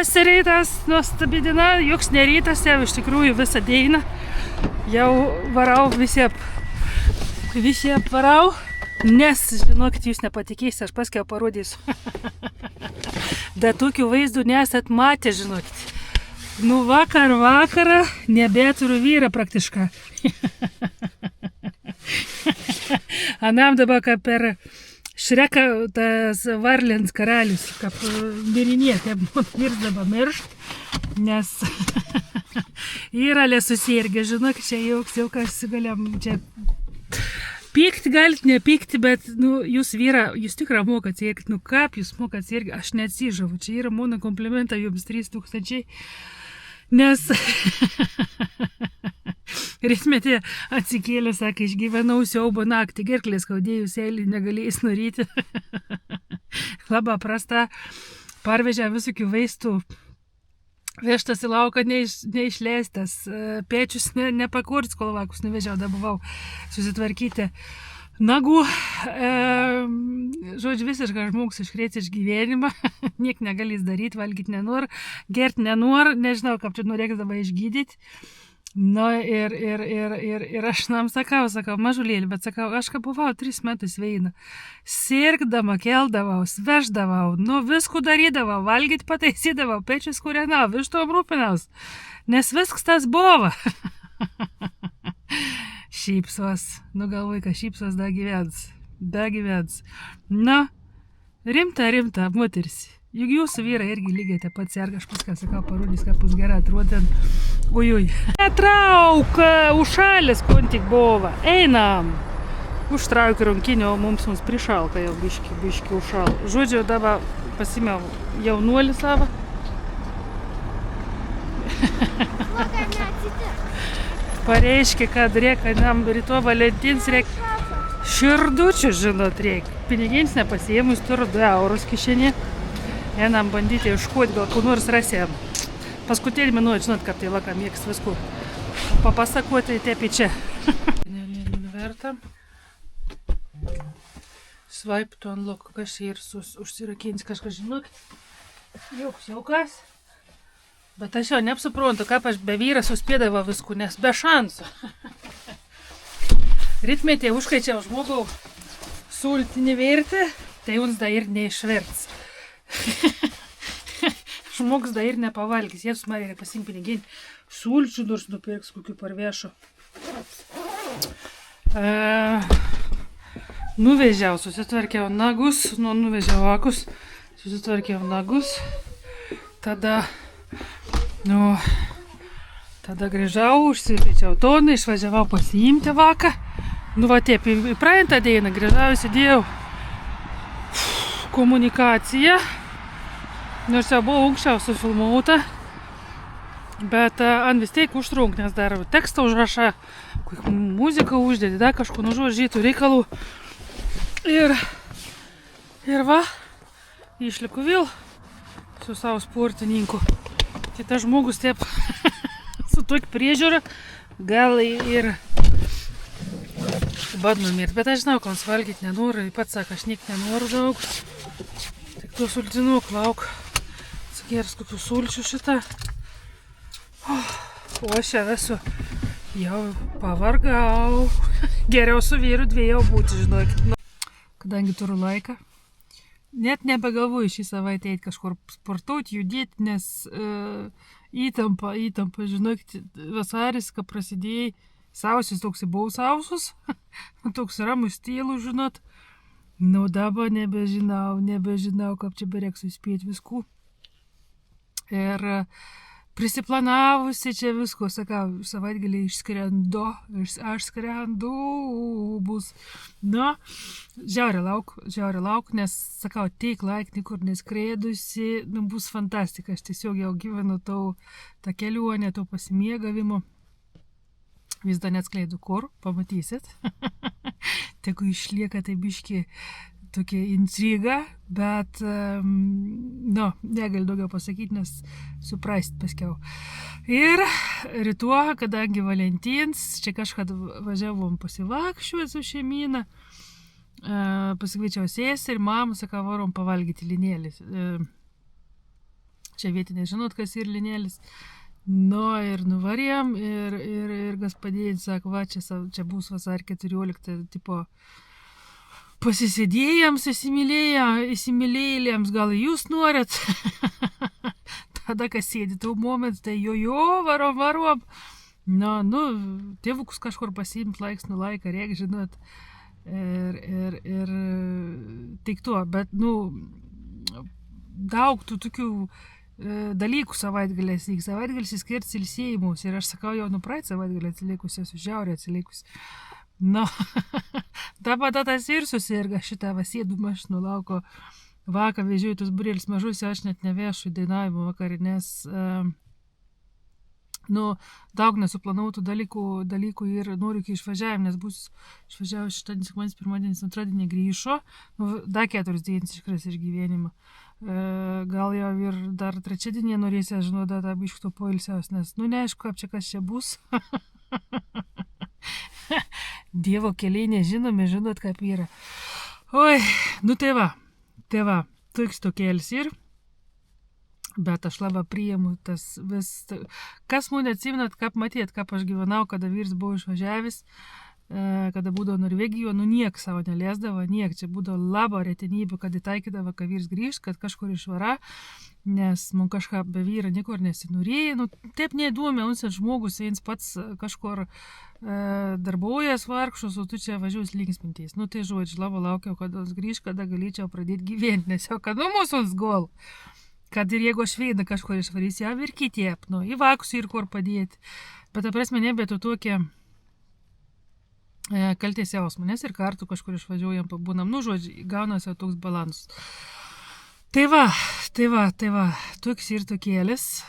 Labas rytas, nuostabi diena, joks ne rytas, jau iš tikrųjų visą dieną. Jau varau visiep varau, nes, žinokit, jūs nepatikėsite, aš paskiau parodysiu. Bet tokių vaizdų nesat matę, žinokit. Nu vakarą nebeturiu vyrą praktiškai. Anam dabar kaip per Šreka tas varlins karalius, kaip mirinė, kaip mirs dabar miršt, nes yra susirgę, žinok, čia jau kas galiam, čia pykti galit, nepykti, bet, nu, jūs vyra, jūs tikrai mokat sirgti, nu, kaip jūs mokat sirgti, aš neatsižavu, čia yra mano komplimentą jums 3000, nes rytmetį atsikėlė, sakė, išgyvenau siaubo naktį, gerklės skaudėjų seilį, negalėjai snuryti. Labai prasta, parvežė visokių vaistų, vežtas į lauką neišleistas, pečius nepakurt, kol vakus nuvežiau, dabuvau susitvarkyti nagų. Žodžiu, visiškai žmogus iškrėtė iš gyvenimą, niek negalės daryti, valgyti nenor, gerti nenor, nežinau, kaip čia norėks dabar išgydyti. Nu ir aš nam sakau, mažulėlį, bet sakau, aš kaip buvau 3 metus veina. Sirgdama, keldavaus, veždavau, nu viskų darydavau, valgyti pataisydavau, pečius kūrenau, vištom rūpinaus, nes viskas tas buvo. Šypsos, nu galvoju, kad šypsos da gyvens. Na, rimta, moteris. Juk jūsų vyrai irgi lygiai taip pat serga, aš paską sakau, parodys, kad bus gerai atrodant. Ujui. Netrauk, užšalės, kon tik buvo. Einam. Užtrauk rankinį, o mums prišalka jau biški užšal. Žodžiu, dabar pasimėjau jaunuolį savo. Pareiškia, kad reikia, nam ryto valentins reikia širdučių, žinot, reikia. Pinigins nepasiemus, turiu 2 eurus kišenį. Einam bandyti iškoti, gal kur nors rasim. Paskutinį minuotį, žinot, kaip tai laka mėgst viskų. Papasakoti tepi čia. Verta. Swipe to unlock, kas čia ir užsirakins kažką, žinok. Joks jaukas. Bet aš jau neapsuprantu, kaip aš be vyras suspėdavo viskų, nes be šansų. Rytmetį užkaičiau žmogau sultinį vertį, tai jums da ir neišverts. Žmogus da ir nepavalgys, jie sumarė pasim piniginį, sulčių nors nupirks kokių parvešų. Nuvežiau, susitvarkiau nagus, nuvežiau akus, susitvarkiau nagus, tada grįžau, užsipėčiau toną, išvažiavau pasiimti vaką. Nu va taip, į praeitą dieną grįžau, įsidėjau komunikaciją, nors jau buvo aukščiau sufilmuota, bet ant vis tiek užtrunk, nes dar tekstą užrašą, muziką uždėdė, dar kažko nužuožytų reikalų. Ir va, išliku vėl su savo sportininku. Tai tas žmogus taip su tokia priežiūra gal ir bad numirt. Bet aš žinau, kad jis valgyti nenori, pats sako, aš niek nenoriu daug. Tik to sultinuk lauk. Atsigers kokių sulčių šitą. O aš jau esu jau pavargau. Geriau su vyru 2 būti, žinokit. Kadangi turiu laiką, net nebegalvoju šį savaitę eiti kažkur sportuoti, judėti, nes įtampa, žinokit, vasaris, kai prasidėjai, sausis toks buvo sausus, toks ramus tylų, žinot. Nu dabar nebežinau, kaip čia bereik suspėti viskų. Ir prisiplanavusi čia visko, sakau, savaitgalį aš skrendu bus. Na, žiauriai lauk, nes, sakau, tiek laik, niekur neskrėdusi, nu, bus fantastika, aš tiesiog jau gyvenu tą kelionę, to pasimėgavimo. Vis dar neatskleidu kur, pamatysit. Tegu išlieka tai biški tokia intriga, bet, negaliu daugiau pasakyti, nes suprasit paskiau. Ir rytuo, kadangi Valentins, čia kažkad važiavom pasivakščiuoti su šeimyna, pasikviečiau sėsti ir mamą, sakau, varom pavalgyti linėlį. Čia vietiniai žinot, kas ir linėlis. Nu ir nuvarėm ir gaspadėjai sako, va, čia bus vasar 14, tipo, pasisėdėjams, įsimylėjėliams, gal jūs norit? Tada, kas sėdi tų momentų, tai jo, varom. Nu, tėvukus kažkur pasiimt laiks nuo laiką, reik žinot. Ir tik tuo, bet, daug tų tokių dalykų savaitgalės vyks. Savaitgalis skirts ilsėjimus. Ir aš sakau, jau praeit savaitgalį atsilikusi, esu žiauriai atsilikusi. Dabar tas ir susirga šitą vasėdų mašinų lauko. Vakar vežiau tus burėlis mažus, aš net nevešu dainavimo vakarinės. Daug nesuplanautų dalykų ir noriu iki išvažiavim, nes bus išvažiavau šitą sekmadienis, pirmadienis, antradienį grįžo. Dar 4 dienas iškras iš gyvenimo. Gal jau ir dar trečiadienį norėsiu, žinau, dar biškito poilsiaus, nes, neaišku, kas čia bus. Dievo keliai nežinomi, žinot, kaip yra. Oi, tai va, toks tokėlis ir, bet aš labai priimu tas vis, kas mane atsiminat, kaip matėt, kaip aš gyvenau, kada vyrs buvo išvažiavęs, kada būdavo Norvegijoje, niek savo neliesdavo, čia būdavo labai retenybė, kad įtaikydavo, kad vyrs grįžt, kad kažkur išvara, nes man kažką be vyra niekur nesinorėjo, taip neįdomi, žmogus viens pats kažkur darbuojas vargšus, o tu čia važiuos linksmintis. Tai žodžiu, labai laukiau, kada grįž, kada galėčiau pradėti gyventi, nes jau, kad mūsų gol, kad ir jeigu aš veidą kažkur išvarys, jau ir kitiep, į vakus ir kur padėti. Bet aprasme nebėtų tokie kaltės jausmų, nes ir kartu kažkur išvažiuojam, pabūnam, žodžiu, gaunasi toks balansas. Tai va, toks ir tokėlis.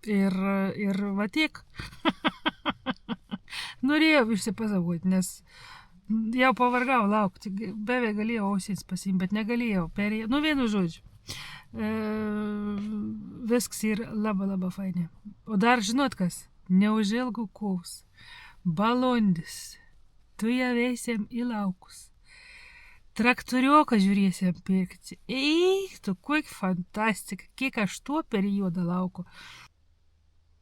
Ir va tiek. Norėjau išsipasakoti, nes jau pavargau laukti, beveik galėjau ausins pasiimti, bet negalėjau. Vienu žodžiu. Viskas yra labai fainai. O dar žinot kas? Neužilgų kaus. Balandis. Tu ją veisiam į laukus. Traktorioką žiūrėsim pirkti. Tu, kokia fantastika. Kiek aš tuo periodą lauku.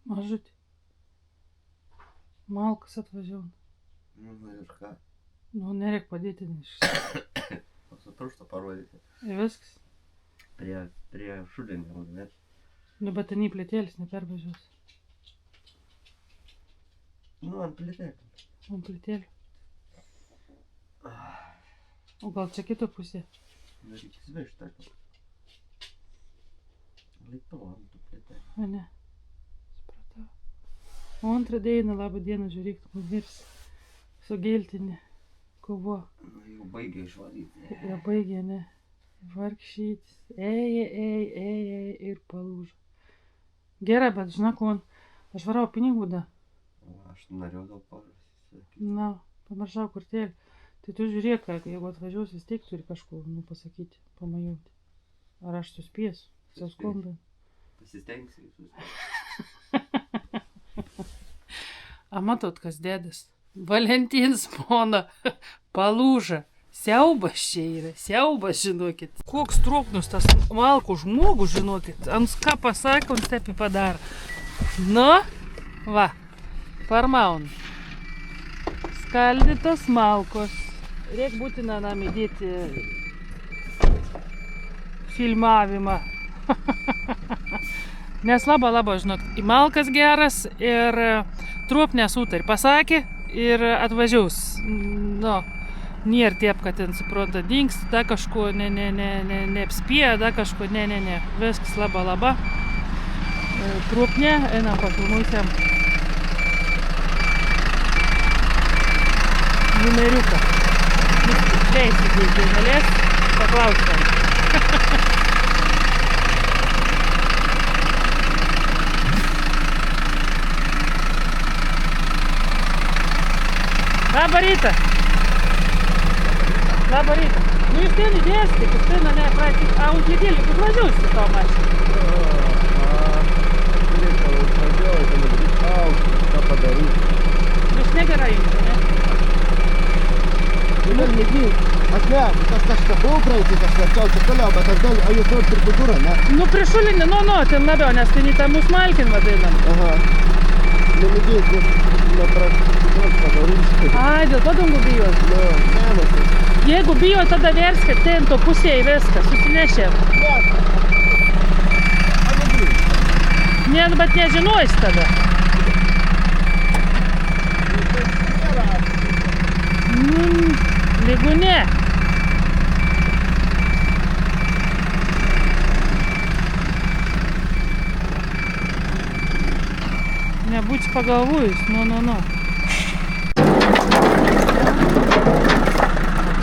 Mažutį. Malkas atvažiavo. Ir ką? Nereik padėti. Pasipruštą parodyti. Ir viskas. Prie šulinio, ne? Bet ten į plėtėlis nepervažiuos. Ant plėtėlį. Ant plėtėlį. O gal čia kito pusė? Reikia įsivežti tą. Laikau ant plėtėlį. A ne. Supratau. O antrą dieną, labą dieną, žiūrėk, man mirs su geltinė kovo. Jau baigė išvalyti. Jau baigė, ne. Vargšytis. Ėjai ir palūžo. Gerai, bet žinok, aš varau pinigų da. Aš norėjau gal pasakyti. Pamaršau kurtėlį. Tai tu žiūrėk, jeigu atvažiuos, vis tiek turi kažkur, pasakyti, pamajauti. Ar aš suspėsiu? Suskundai. Pasistengsiu suspėti. A matot, kas dėdas? Valentins mona palūža. Siaubas čia yra, siaubas, žinokit. Koks trūknus tas malkų žmogus, žinokit. Ant ką pasakė, ant taip padaro. Va, parmaun. Skaldytos malkos. Reik būtina nam įdėti filmavimą. Nes labai, žinok, į malkas geras ir trup nesutar. Pasakė ir atvažiaus. Nėra taip, kad ten supranta dings, da kažko neapspėja, da kažko ne. Viskas labai. Trupne, einam papilnusiam numeriuką. Leisit, jeigu galės, paklausiam. Labą rytą. Labą rytą. Jūs ten įdėsite, jūs ten nepraeiti, a už nedėlį užvažiuosi to mašinį. Ką padaryti? Jūs negerai jums, ne? Aš kažką tai kažkas čia toliau, bet ar jūs norit prie durą, ne? Nu, prie šulinį, ten labiau, nes tai tą mūsų malkin vadinam. Aha. Nemėgėjai, neprasidės. Ai, dėl to dangų bijos. Nu, nematai. Jeigu bijo, tada verskit tento pusėje viską, susinešėm. Ne, bet nežinojus tada. Lygu ne. Nebūti pagalvojus, nu.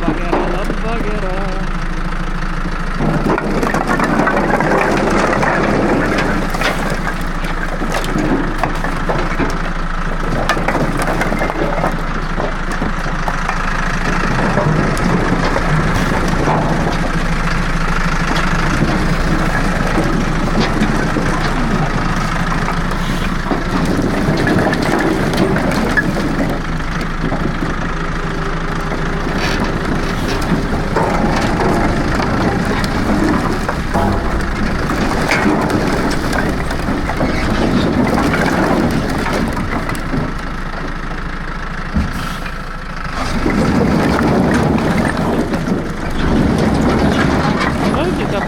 Labai gera.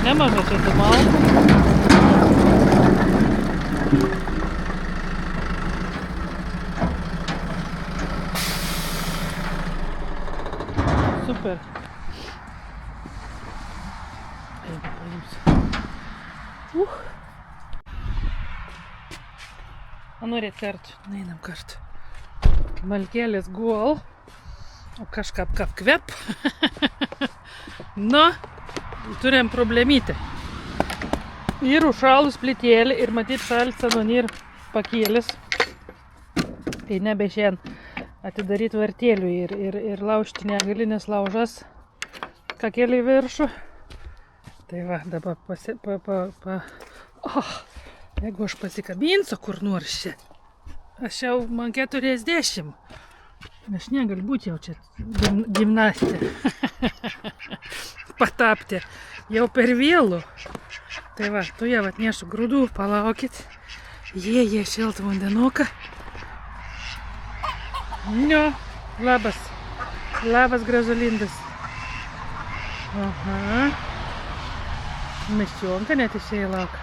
Nemaža čia tų malkų. Super. Einu, paimsiu. Norėt kartu? Einam kartu. Malkėlės guol. O kažką apkvep. Nu. Turėjom problemytę. Ir užšalus plitėlį ir matyt šalis senonį ir pakėlis. Tai nebe šiandien atidaryti vartėlių ir laužti negali, nes laužas kakėlį į viršų. Tai va, dabar jeigu aš pasikabinsiu kur nors čia, aš jau man 40. Aš negaliu būti jau čia gimnastė. Patapti. Jau per vėlų. Tai va, tu jau atnešu grūdų, palaukit. Jie šiltą vandenuką. Nu, labas. Labas, gražulindas. Aha. Miščionka net išėjo lauką.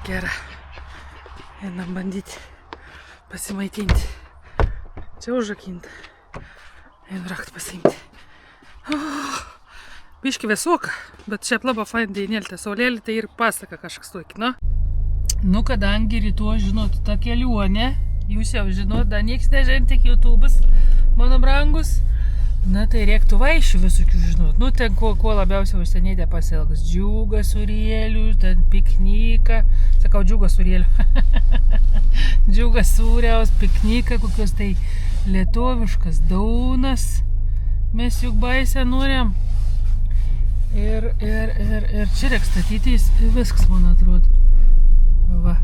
Gera. Einam bandyti pasimaitinti. Čia užrakinta. Einu raktą pasiimti. Biški vėsoka, bet šiaip labai fain dėnėlė, saulėlė tai ir pasaka kažkas tokį, na? Nu, kadangi rytoj, žinot, ta kelionė, jūs jau žinot, dar nieks nežin, tik YouTube'as, mano brangus. Na, tai reiktų vaišių visokių, žinot. Nu, ten ko labiausiai užsienėtė pasielgus. Džiugą surėlių, ten pikniką. Sakau, džiugą surėlių. Džiugą sūriaus, pikniką, kokios tai lietuviškas daunas. Mes juk baisę norėjom. Ir čia reik statytis viskas, man atrodo. Va.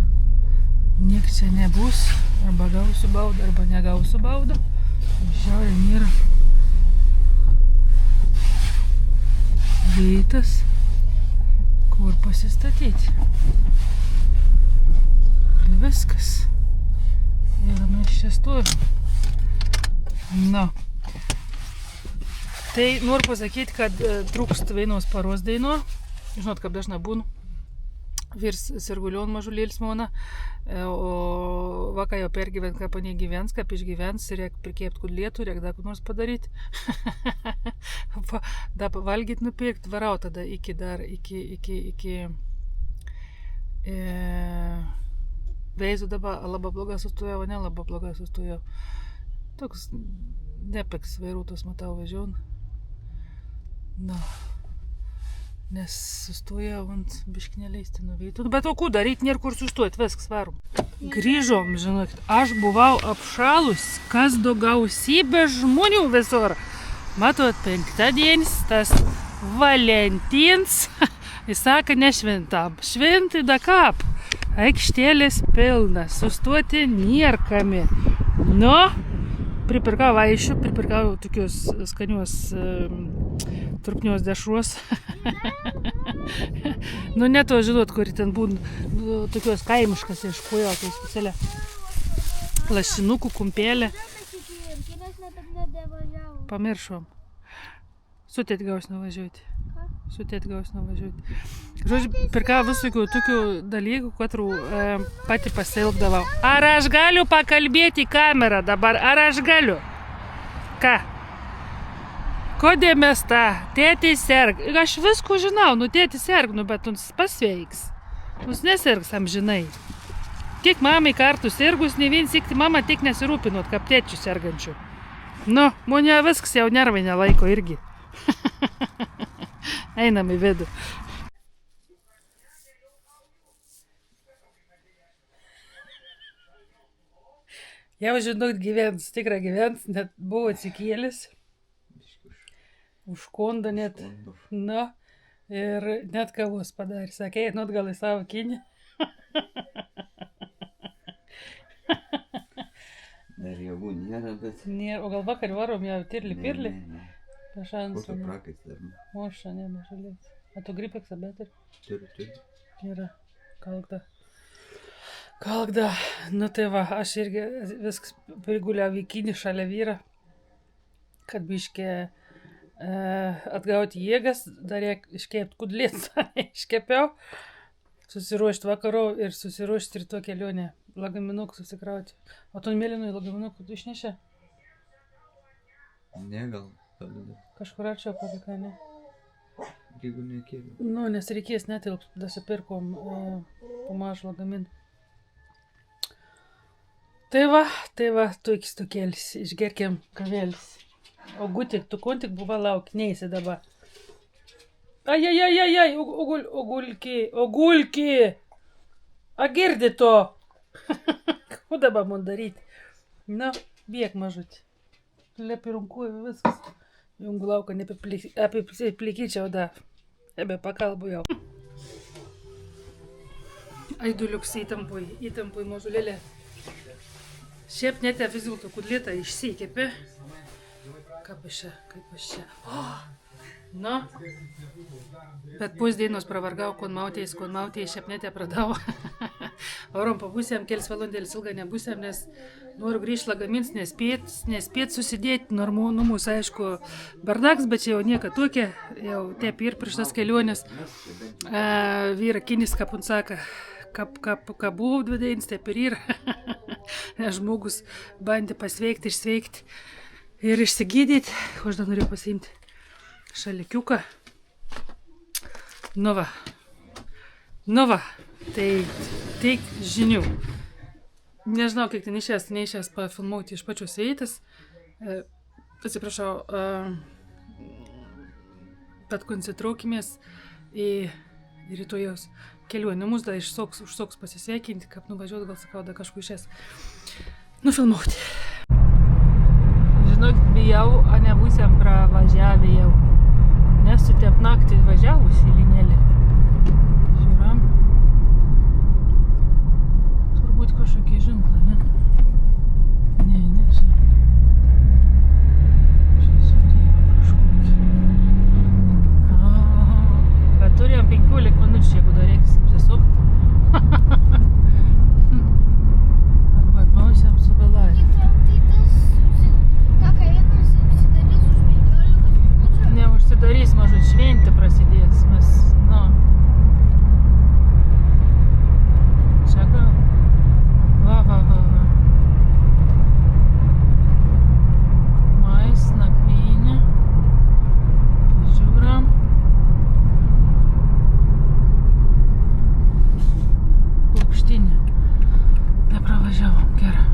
Nieks čia nebus. Arba gausiu baudą, arba negausiu baudą. Šiaurė nėra vietas, kur pasistatyti. Viskas. Ir mes čia stovim. Na. Tai noriu pasakyti, kad trūkst vienos paros daino. Žinot, kaip dažnai būnu. Virs sirgulion mažulėlis mona. O vakar jau pergyvent, kaip negyvens, kaip išgyvens, reik prikėpt kudlėtų, reik dar kur nors padaryti. Dar valgyt nupirkt, varau tada iki veizų dabar labai blogai sustojau, ne labai blogai sustojau. Toks nepiks vairuotos matau važiuon. Na. Nes sustojau ant biškinė leisti nuveitų. Bet o ku daryt, nėra kur sustojt, viskas varom. Grįžom, žinokit, aš buvau apšalus, kas do gausybė žmonių visur. Matot, penktadienis, tas Valentins, jis sako, nešventam. Šventai da kap, aikštėlės pilna, sustoti nėra kami. Nu, pripirkau vaišių, pripirkau tokius skanius trupnios dešros. Nu, ne to žinot, kur ten būna tokios kaimiškas iškuojo, tai specialia lašinukų, kumpėlė. Pamiršom. Su tėt gaus nuvažiuoti. Žodžiu, pirkau visokių tokių dalykų, kurių pati pasilgdavau. Ar aš galiu pakalbėti į kamerą dabar? Ar aš galiu? Ką? Kodėl mes tą? Tėtis serg. Aš visko žinau, tėtis serg, bet pasveiks. Nesirgs amžinai. Tik mamai kartu sergus, ne vien sikti mama tik nesirūpinot, kaip tėčių sergančių. Nu, mane viskas jau nervai nelaiko irgi. Einam į vidų. Jau žinot, gyvens, tikrai gyvens, net buvo atsikėlis. Užkondo net. Nu, ir net kavos padarė. Sakė, einot gal į savo kinį. Dar jėgų nėra, bet... Nėra, o gal vakar varom jau pirli? Ne. Pašansų. Koto prakais dar ne. Moša, ne, mažalės. A tu gripeksą, bet ir? Turiu. Yra. Kalkda. Nu tai va, aš irgi viskas priguliau į kinį šalia vyrą, kad biškė atgauti jėgas, dar iškept kudlėt, iškepiau, susiruošti vakarau ir susiruošti ryto kelionę, lagaminukų susikrauti. O tu mėlynui lagaminukų tu išnešė? Ne, gal padeda. Kažkur arčiau palika, ne? Jeigu nekėliu. Nu, nes reikės netilpt, dasipirkom po mažą lagaminą. Tai va, tu iki stukėlis, išgerkiam kavėlis. O gutik, tu kon tik buvo lauk, neįsi dabar. Ai, ogulki. A girdi to. Ką dabar man daryti? Nu, biek mažutį. Lepirunkuoju viskas. Jungu lauką neapiplikyčiau da. Ebe pakalbu jau. Aiduliuks įtampui mažulėlė. Šiaip netė vis dėlto kudlėtą išsikėpė. Kaip aš čia. Nu. Bet pusdienos pravargau, kon mautėjais, šiaip netė pradau. Orom pabūsėm, kelis valandėlis ilgą nebūsėm, nes noriu grįžti lagamins, nespėt susidėti, numus, aišku, bardaks, bet čia jau nieka tokia, jau taip ir prieš tas kelionės. Vyra kinis, kaip un saka, ką buvau 2 dienas, taip ir yra. Žmogus bandė pasveikti, išsveikti ir išsigydyti. O aš dar norėjau pasiimti šalikiuką. Nu va, tai teik žinių. Nežinau, kiek ten neišės pafilmuoti iš pačios veitas. Atsiprašau, bet koncentruokimės į rytojaus kelionę. Mus dar užsoks pasisveikinti, kaip nuvažiuot, gal sakau, dar kažkur išės nufilmuoti. Žinok, bijau, a nebūsiam pravažiavę jau. Nes su tiep naktį važiavus į linėlį. Žiūram. Turbūt kažkokie ženklai, ne? Ne, čia. Čia sudėjo kažkokį. Bet turėjom 15 minučių, jeigu dar reikia apsisukti. Arba atmausiam su vėlavimu. Neužsidarys, mažut, šventė prasidės, mes, nu. Čia gal. Va. Mais, nakvynė. Žiūram. Paukštinė. Nepravažiavom, gerai.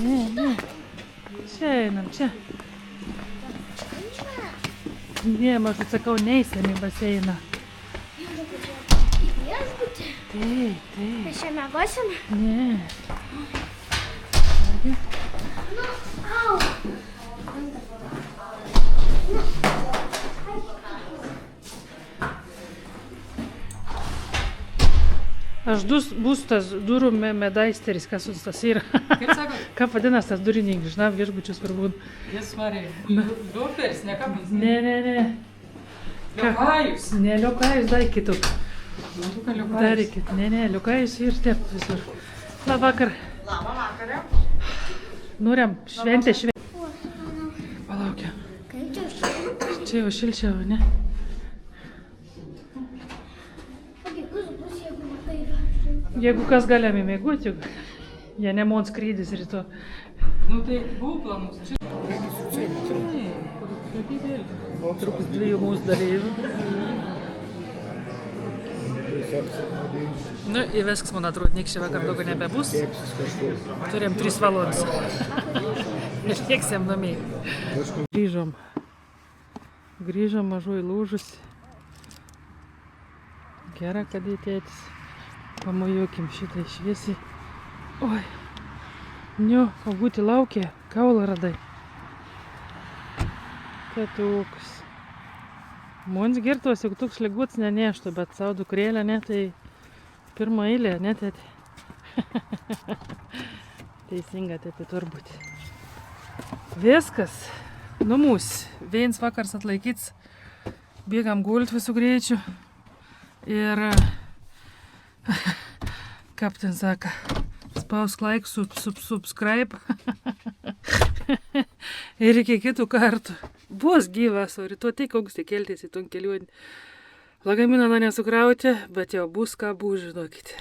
Ne. Čia einam, čia. Ne, mažut, sakau, neįsėm į baseiną. Viešbutį? Taip. Mes čia miegosim? Ne. Au! Aš bus tas durų medaisteris, kas tas yra. Kaip sakot? Ką vadinasi tas durininkas, žinau, viešbučius turbūt. Jis varė. Liuperis, ne kapins. Ne. Liukajus. Ne, liukajus dar kitų. Matuka liukajus. Darykit. Ne, liukajus ir taip visur. Labą vakar. Labą vakarą. Noriam šventę. Palaukia. Kaip čia šilta? Čia jau šilčiau, ne? Bus, jeigu matai. Jeigu kas galime mėgoti, jie nemon skrydis ryto. Nu tai buvo planus. Čia. Trukus 2 mūsų dalyvių. Nu, įvesks, man atrodo, nieks šį vakar daugiau nebebus. Turėjom 3 valandas. Ir lieksim namie. Grįžom mažu įlūžus. Gera, kad įtėtis. Pamojuokim šitai šviesiai. Oi. Niu, o būti laukia, kaulą radai. Toks. Mums girtos, juk toks lyguts neneštų, bet savo dukrėlę, ne, tai pirmą eilę, ne, tėti. Teisinga, tėti, turbūt. Viskas. Nu, mūsų. Viens vakars atlaikyts. Bėgam gult visų greičių. Ir, kaip ten saka, spausk like, subscribe. Ir iki kitų kartų. Bus gyvas, o rytoj tai koks keltis į ton keliuonį. Lagaminą nesukrauti, bet jau bus ką bus, žinokite.